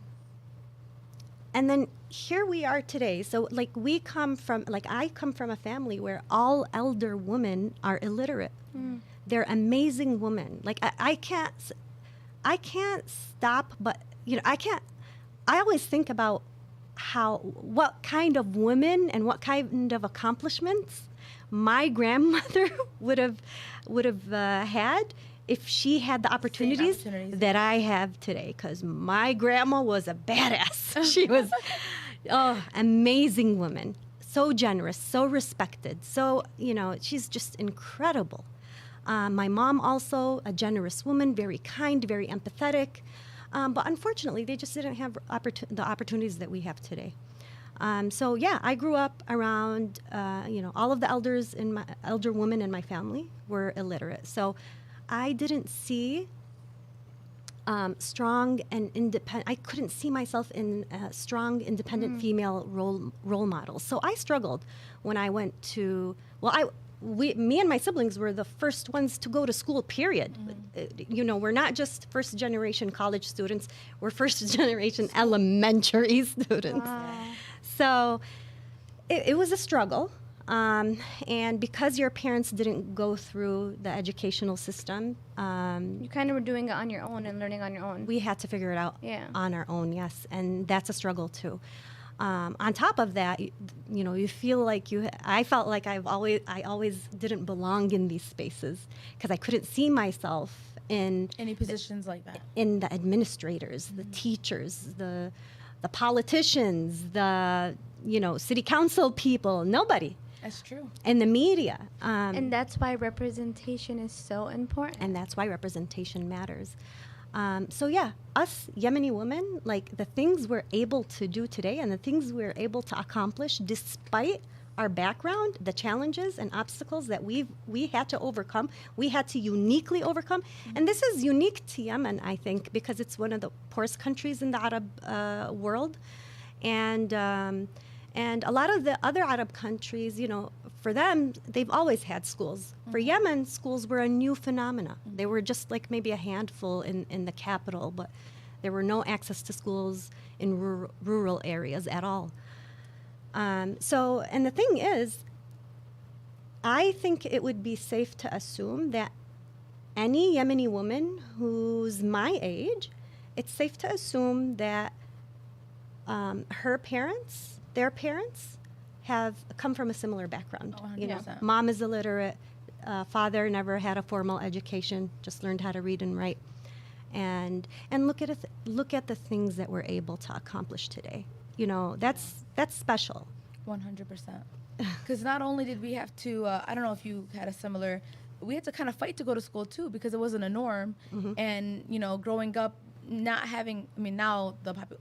then here we are today. So, like, I come from a family where all elder women are illiterate. They're amazing women. Like, I can't stop, but, you know, I always think about what kind of women and what kind of accomplishments my grandmother would have had if she had the opportunities that I have today. Because my grandma was a badass. She was amazing woman, so generous, so respected. So, she's just incredible. My mom also a generous woman, very kind, very empathetic. But unfortunately, they just didn't have the opportunities that we have today. So yeah, I grew up around, all of the elder women in my family were illiterate. So I didn't see strong and independent. I couldn't see myself in strong, independent female role models. So I struggled when I went to. Me and my siblings were the first ones to go to school, period. We're not just first generation college students, we're first generation elementary students. Wow. So it was a struggle. And because your parents didn't go through the educational system, you kind of were doing it on your own and learning on your own. We had to figure it out on our own, yes. And that's a struggle too. On top of that, you feel like I felt like I always didn't belong in these spaces because I couldn't see myself in any positions like that. In the administrators, the teachers, the politicians, the city council people, nobody. That's true. And the media. And that's why representation is so important. And that's why representation matters. So yeah, us Yemeni women, like the things we're able to do today and the things we're able to accomplish despite our background, the challenges and obstacles that we had to overcome, we had to uniquely overcome. And this is unique to Yemen, I think, because it's one of the poorest countries in the Arab world. And a lot of the other Arab countries, for them, they've always had schools. For Yemen, schools were a new phenomena. They were just like maybe a handful in the capital, but there were no access to schools in rural areas at all. And the thing is, I think it would be safe to assume that any Yemeni woman who's my age, it's safe to assume that their parents, have come from a similar background. Oh, Mom is illiterate, father never had a formal education, just learned how to read and write, and look at the things that we're able to accomplish today. That's special. 100%. Because not only did we have to, I don't know if you had a similar, we had to kind of fight to go to school too because it wasn't a norm, and growing up. Not having, now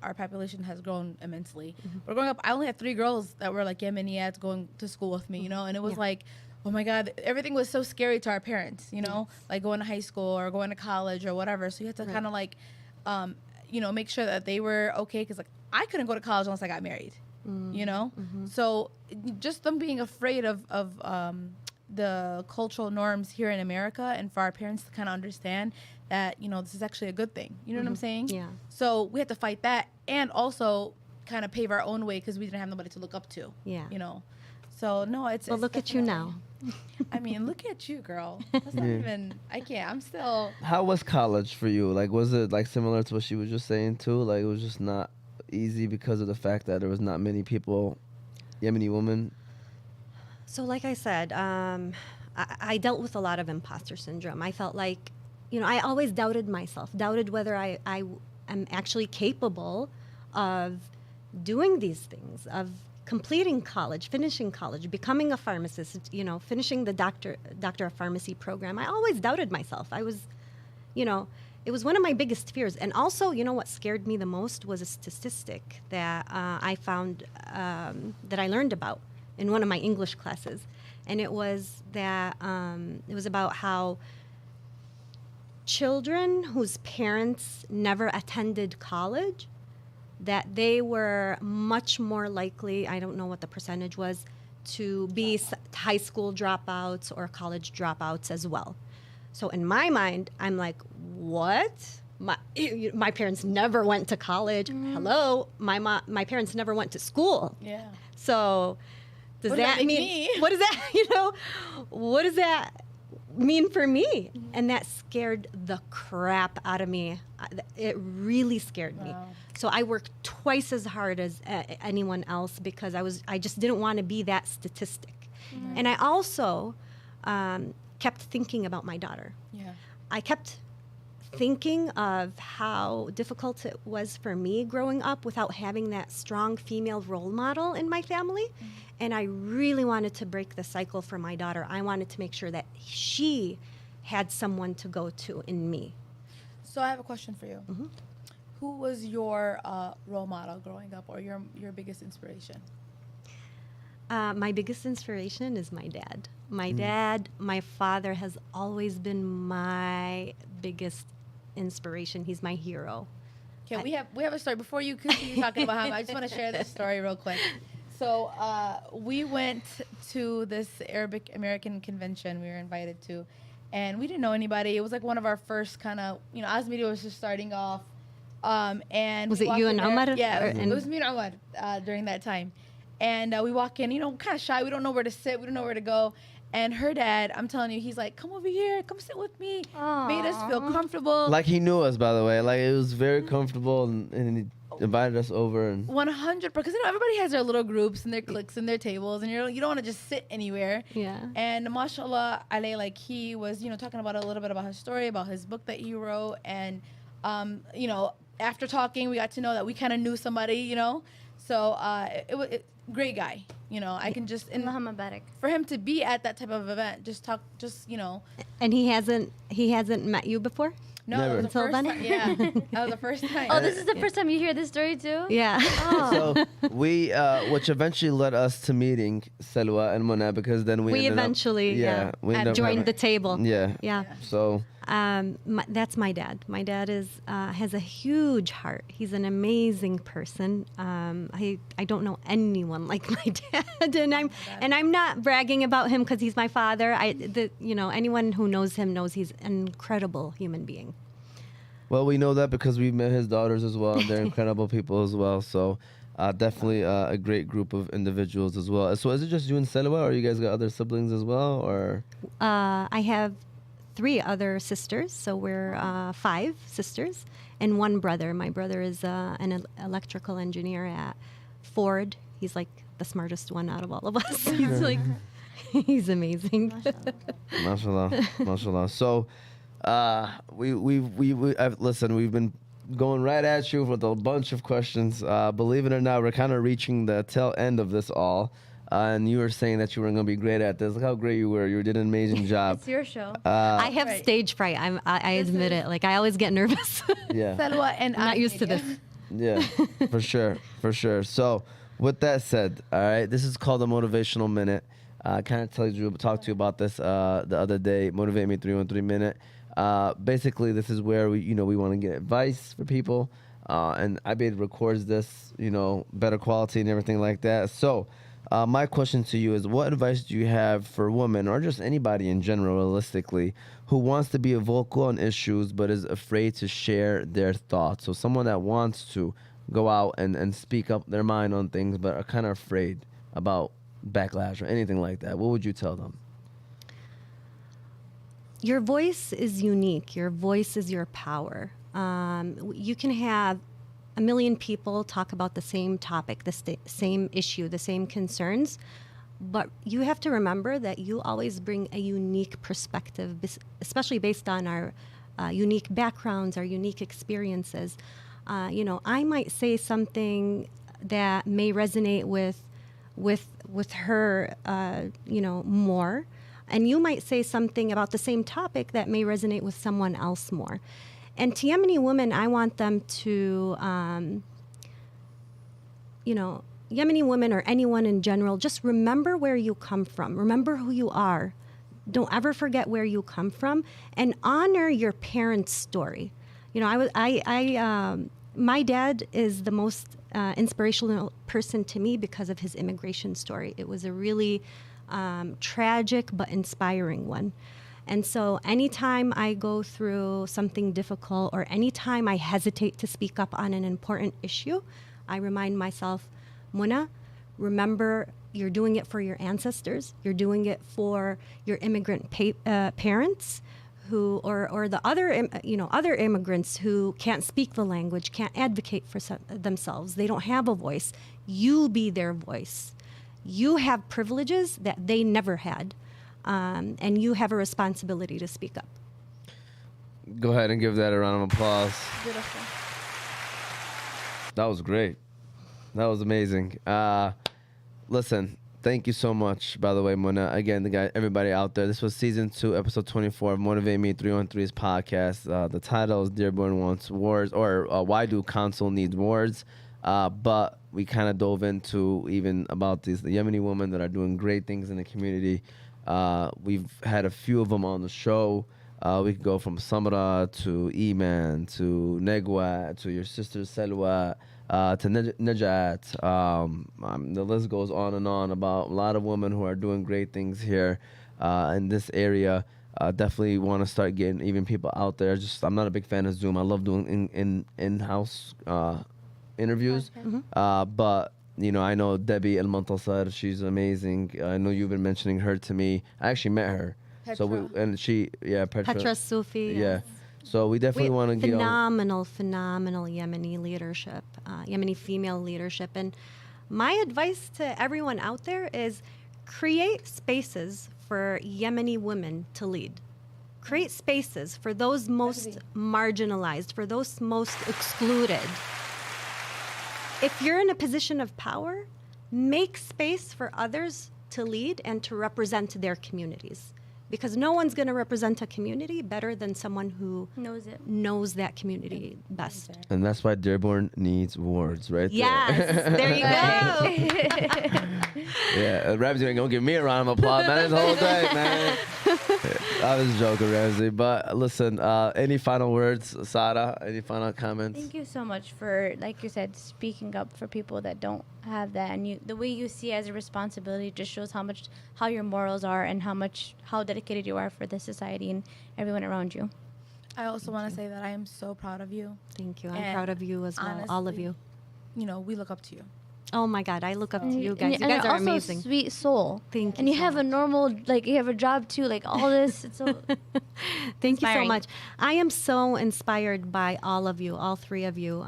our population has grown immensely. But growing up, I only had 3 girls that were like Yemeniads going to school with me, and it was like, oh my God, everything was so scary to our parents, like going to high school or going to college or whatever. So you had to kind of like, make sure that they were okay. Cause like I couldn't go to college unless I got married, So just them being afraid of the cultural norms here in America, and for our parents to kind of understand that, this is actually a good thing. You know what I'm saying? Yeah. So we had to fight that and also kind of pave our own way because we didn't have nobody to look up to. Yeah. So, no, it's... Well, look at you now. Look at you, girl. That's not even... I can't. I'm still... How was college for you? Like, was it, like, similar to what she was just saying, too? Like, it was just not easy because of the fact that there was not many people, Yemeni women? So, like I said, I dealt with a lot of imposter syndrome. I felt like... I always doubted myself, doubted whether I am actually capable of doing these things, of completing college, finishing college, becoming a pharmacist, finishing the doctor of pharmacy program. I always doubted myself. I was, it was one of my biggest fears. And also, what scared me the most was a statistic that I found, that I learned about in one of my English classes. And it was that, it was about how children whose parents never attended college, that they were much more likely, I don't know what the percentage was, to be high school dropouts or college dropouts as well. So in my mind, I'm like, what? My parents never went to college. Hello, my parents never went to school. Yeah. So does that mean, what does that, what does that, mean for me. And that scared the crap out of me. It really scared me. So I worked twice as hard as anyone else because I just didn't want to be that statistic. And I also kept thinking about my daughter. Yeah. I kept thinking of how difficult it was for me growing up without having that strong female role model in my family. And I really wanted to break the cycle for my daughter. I wanted to make sure that she had someone to go to in me. So I have a question for you. Who was your role model growing up, or your biggest inspiration? My biggest inspiration is my dad. My dad, my father has always been my biggest inspiration. He's my hero. Okay, we have a story. Before you continue talking about him, I just want to share this story real quick. So we went to this Arabic American convention we were invited to, and we didn't know anybody. It was like one of our first kind of, Asmedia was just starting off. And was it you and Omar? Yeah, it was me and Omar during that time. And we walk in, kind of shy. We don't know where to sit. We don't know where to go. And her dad, I'm telling you, he's like, come over here. Come sit with me. Made us feel comfortable. Like he knew us, by the way. Like it was very comfortable, and he invited us over. And 100%. Because, everybody has their little groups and their cliques and their tables. And you don't want to just sit anywhere. Yeah. And mashallah, Ale, like he was, talking about a little bit about his story, about his book that he wrote. And, after talking, we got to know that we kind of knew somebody, So it was great guy, I can just for him to be at that type of event, And he hasn't met you before? No, Never. it was the Until first then? time. Yeah, that was the first time. Oh, this is the first time you hear this story too? Yeah. so we, which eventually led us to meeting Selwa and Mona, because then we ended eventually we ended up joined having- the table. Yeah. Yeah. So That's my dad. My dad has a huge heart. He's an amazing person. I don't know anyone like my dad, and I'm not bragging about him because he's my father. Anyone who knows him knows he's an incredible human being. well, we know that because we've met his daughters as well, and they're incredible people as well. So definitely a great group of individuals as well. So is it just you and Selwa, or you guys got other siblings as well, or? I have 3 other sisters, so we're 5 sisters, and 1 brother. My brother is an electrical engineer at Ford. He's like the smartest one out of all of us. He's amazing. Mashallah, mashallah. So, listen, we've been going right at you with a bunch of questions. Believe it or not, we're kind of reaching the tail end of this all. And you were saying that you were going to be great at this. Look how great you were. You did an amazing job. It's your show. I have stage fright. I admit it. Like I always get nervous. Yeah. Selwa and I'm not used to this. Yeah, for sure. So, with that said, all right, this is called a motivational minute. I kind of talked to you about this the other day. Motivate Me 313 minute. Basically, this is where we want to get advice for people, and IBAID records this, better quality and everything like that. So, my question to you is, what advice do you have for women, or just anybody in general, realistically, who wants to be vocal on issues but is afraid to share their thoughts? So someone that wants to go out and speak up their mind on things but are kind of afraid about backlash or anything like that. What would you tell them? Your voice is unique. Your voice is your power. You can have a million people talk about the same topic, the same issue, the same concerns, but you have to remember that you always bring a unique perspective, especially based on our unique backgrounds, our unique experiences. I might say something that may resonate with her, more, and you might say something about the same topic that may resonate with someone else more. And to Yemeni women, I want them to, Yemeni women or anyone in general, just remember where you come from. Remember who you are. Don't ever forget where you come from, and honor your parents' story. My dad is the most inspirational person to me because of his immigration story. It was a really tragic but inspiring one. And so anytime I go through something difficult, or anytime I hesitate to speak up on an important issue, I remind myself, Muna, remember You're doing it for your ancestors. You're doing it for your immigrant parents, who or the other other immigrants who can't speak the language, can't advocate for themselves. They don't have a voice. You be their voice. You have privileges that they never had, and you have a responsibility to speak up. Go ahead and give that a round of applause. Beautiful. That was great. That was amazing. Listen, thank you so much, by the way, Mona. Again, everybody out there, this was season 2, episode 24 of MotivateMe313's podcast. The title is Dearborn Wants Words, or Why Do Council Need Words? But we kind of dove into even about the Yemeni women that are doing great things in the community. We've had a few of them on the show. We could go from Samra to Iman to Negwa to your sister Selwa to Najat. The list goes on and on about a lot of women who are doing great things here in this area. Definitely want to start getting even people out there. I'm not a big fan of Zoom. I love doing in-house interviews. But I know Debbie El Montasar. She's amazing. I know you've been mentioning her to me. I actually met her. Petra. Petra Sufi. Yeah. Yes. So we definitely want to get phenomenal Yemeni leadership, Yemeni female leadership. And my advice to everyone out there is create spaces for Yemeni women to lead. Create spaces for those most marginalized, for those most excluded. If you're in a position of power, make space for others to lead and to represent their communities. Because no one's going to represent a community better than someone who knows that community best. And that's why Dearborn needs words, right? Yes, there you go. Yeah, Ramsey ain't gonna give me a round of applause, man. This whole day, man. I was joking, Ramsey. But listen, any final words, Sada? Any final comments? Thank you so much for, like you said, speaking up for people that don't have that, and the way you see it as a responsibility just shows how your morals are and how dedicated you are for the society and everyone around you. I also want to say that I am so proud of you. Thank you. I'm And proud of you as well, honestly, all of you. We look up to you. Oh my God, I look up to you guys. And You guys you're are also amazing. a sweet soul. Thank you. And you so have a much. normal, you have a job too, all this. It's so Thank you so inspiring. much. I am so inspired by all of you, all three of you.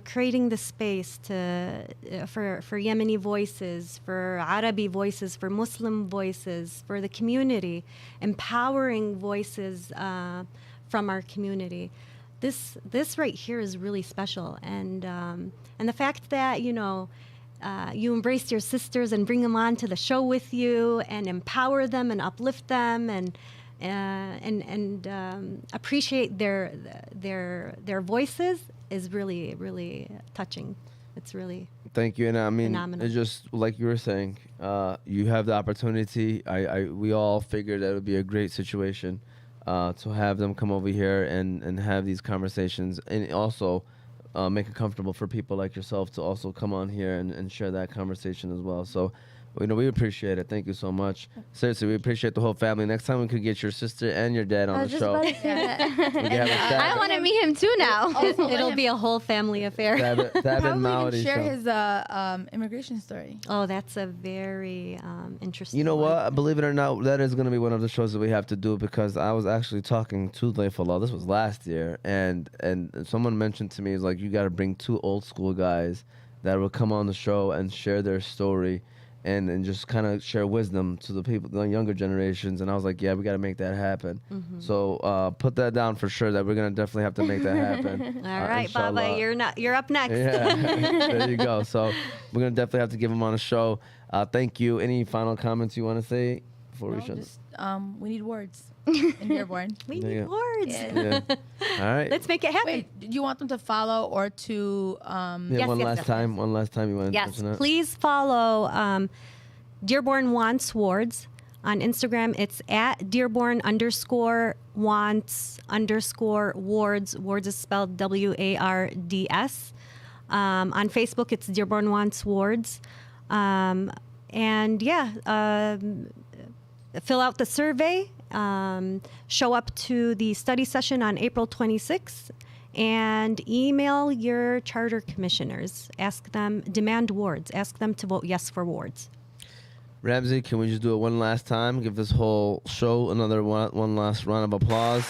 Creating the space for Yemeni voices, for Arabi voices, for Muslim voices, for the community, empowering voices from our community. This right here is really special, and the fact that you embrace your sisters and bring them on to the show with you and empower them and uplift them and appreciate their voices is really, really touching. It's really Thank you, and I mean, phenomenal. it's just like you were saying. You have the opportunity. We all figured that it would be a great situation to have them come over here and have these conversations, and also make it comfortable for people like yourself to also come on here and share that conversation as well. So, we appreciate it. Thank you so much. Seriously, we appreciate the whole family. Next time we could get your sister and your dad on the show. about to say that. We can have a I want to meet him too now. It'll be a whole family affair. Tab and Probably Mawari even share show. his immigration story. Oh, that's a very interesting. You know one. what? Believe it or not, that is going to be one of the shows that we have to do, because I was actually talking to Layfullah. This was last year, and someone mentioned to me, is like, you got to bring 2 old school guys that will come on the show and share their story and just kind of share wisdom to the people, the younger generations. And I was like, yeah, we got to make that happen. Mm-hmm. So put that down for sure, that we're going to definitely have to make that happen. All right, Baba, inshallah. you're up next. Yeah, there you go. So we're going to definitely have to give him on a show. Thank you. Any final comments you want to say before we shut? Just we need words in Dearborn. We There need you go. words. Yeah. All right. Let's make it happen. Wait, do you want them to follow or to Yeah, Yes, one yes, last yes. time. One last time. You want to Yes, mention that? please follow Dearborn Wants Wards. On Instagram, it's at Dearborn_wants_wards. Wards is spelled WARDS. On Facebook, it's Dearborn Wants Wards. Fill out the survey. Show up to the study session on April 26th. And email your charter commissioners. Ask them, demand wards. Ask them to vote yes for wards. Ramsey, can we just do it one last time? Give this whole show another one last round of applause.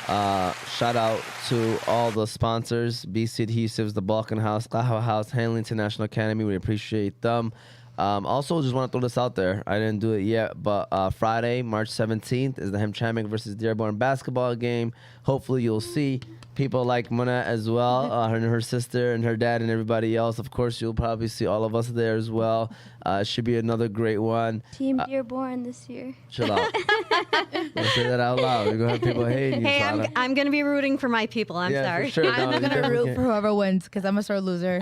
Shout out to all the sponsors, BC Adhesives, the Balkan House, Qahwa House, Hanley International Academy. We appreciate them. Also, just want to throw this out there. I didn't do it yet, but Friday, March 17th, is the hamtramck versus Dearborn basketball game. Hopefully, you'll see people like Muna as well, her and her sister and her dad and everybody else. Of course, you'll probably see all of us there as well. It should be another great one. Team Dearborn this year. Chill out. Don't say that out loud. We're going to have people hating you, Hey, Sada. I'm going to be rooting for my people. I'm Yeah, sorry. for sure. I'm No, you gonna definitely root can't. for whoever wins because I'm a sore loser.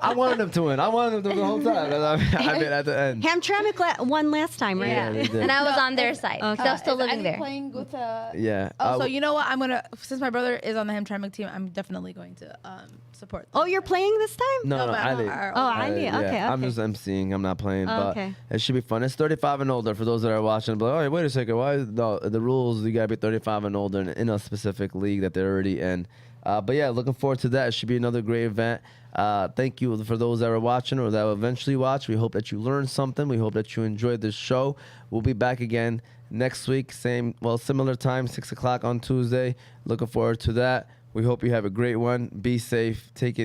I wanted them to win. I wanted them to win the whole time. I mean, at the end. Hamtramck won last time, right? Yeah, they did. And I was on their side. Okay. 'cause I was still Is living Ivy there. playing with Yeah. Oh, so you know what? I'm gonna, since my brother is on the hamtramck team, I'm definitely going to support them. Oh, you're playing this time? No, No, but I did. our- Oh, I I did, did. yeah. Okay, I'm okay. just emceeing. I'm not playing, Oh, but okay. it should be fun. It's 35 and older for those that are watching. But oh, wait a second. Why? No, the rules. You gotta be 35 and older in a specific league that they're already in. But yeah, looking forward to that. It should be another great event. Thank you for those that are watching or that will eventually watch. We hope that you learned something. We hope that you enjoyed this show. We'll be back again next week, similar time, 6 o'clock on Tuesday. Looking forward to that. We hope you have a great one. Be safe. Take it